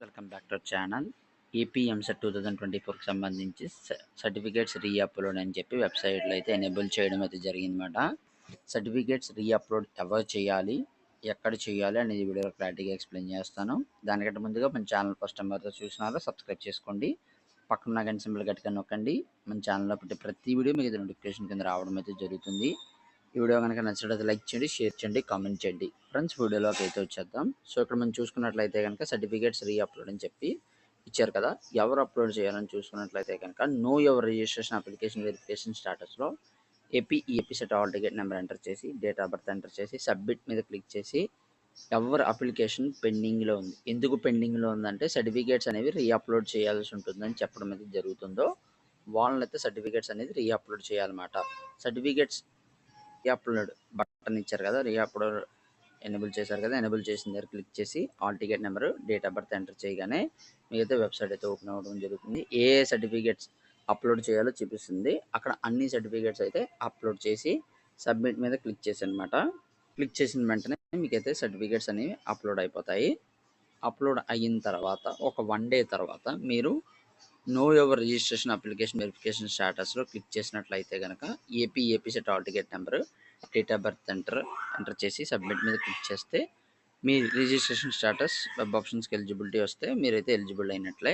Welcome back to our channel. AP EAMCET 2024కి సంబంధించి certificates re-upload అని చెప్పి వెబ్సైట్లో అయితే ఎనేబుల్ చేయడం అయితే జరిగిందన్నమాట. సర్టిఫికేట్స్ రీఅప్లోడ్ ఎవరు చేయాలి, ఎక్కడ చేయాలి అనేది వీడియోలో క్లారిటీగా ఎక్స్ప్లెయిన్ చేస్తాను. దానికంటే ముందుగా మన ఛానల్ ఫస్ట్ టైం ఎవరైతే చూస్తున్నారో సబ్స్క్రైబ్ చేసుకోండి. పక్కన గంట సింబల్ గట్టిగా నొక్కండి. మన ఛానల్లో పెట్టే ప్రతి వీడియో మీకు నోటిఫికేషన్ కింద రావడం అయితే జరుగుతుంది. ఈ వీడియో కనుక నచ్చినట్లయితే లైక్ చేయండి, షేర్ చేయండి, కామెంట్ చేయండి. ఫ్రెండ్స్, వీడియోలోకి అయితే వచ్చేద్దాం. సో ఇక్కడ మనం చూసుకున్నట్లయితే కనుక సర్టిఫికేట్స్ రీఅప్లోడ్ అని చెప్పి ఇచ్చారు కదా. ఎవరు అప్లోడ్ చేయాలని చూసుకున్నట్లయితే కనుక know your registration application verification స్టాటస్లో AP CET hall ticket number enter చేసి డేట్ ఆఫ్ బర్త్ ఎంటర్ చేసి సబ్మిట్ మీద క్లిక్ చేసి ఎవరి అప్లికేషన్ పెండింగ్లో ఉంది, ఎందుకు పెండింగ్లో ఉందంటే సర్టిఫికేట్స్ అనేవి రీఅప్లోడ్ చేయాల్సి ఉంటుందని చెప్పడం అయితే జరుగుతుందో వాళ్ళనైతే సర్టిఫికేట్స్ అనేది రీఅప్లోడ్ చేయాలన్నమాట. సర్టిఫికేట్స్ రీఅప్లోడ్ బటన్ ఇచ్చారు కదా, రీఅప్లోడ్ ఎనేబుల్ చేశారు కదా, ఎనేబుల్ చేసిన దగ్గర క్లిక్ చేసి all ticket number date of birth enter చేయగానే మీకైతే వెబ్సైట్ అయితే ఓపెన్ అవ్వడం జరుగుతుంది. ఏ సర్టిఫికేట్స్ అప్లోడ్ చేయాలో చూపిస్తుంది. అక్కడ అన్ని సర్టిఫికేట్స్ అయితే అప్లోడ్ చేసి సబ్మిట్ మీద క్లిక్ చేసి అనమాట. క్లిక్ చేసిన వెంటనే మీకైతే సర్టిఫికేట్స్ అనేవి అప్లోడ్ అయిపోతాయి. అప్లోడ్ అయిన తర్వాత ఒక 1 డే తర్వాత మీరు know your registration application verification స్టాటస్లో క్లిక్ చేసినట్లయితే కనుక AP CET hall ticket number date of birth enter చేసి సబ్మిట్ మీద క్లిక్ చేస్తే మీ రిజిస్ట్రేషన్ స్టాటస్ వెబ్ ఆప్షన్స్కి ఎలిజిబిలిటీ వస్తే మీరైతే ఎలిజిబుల్ అయినట్లే.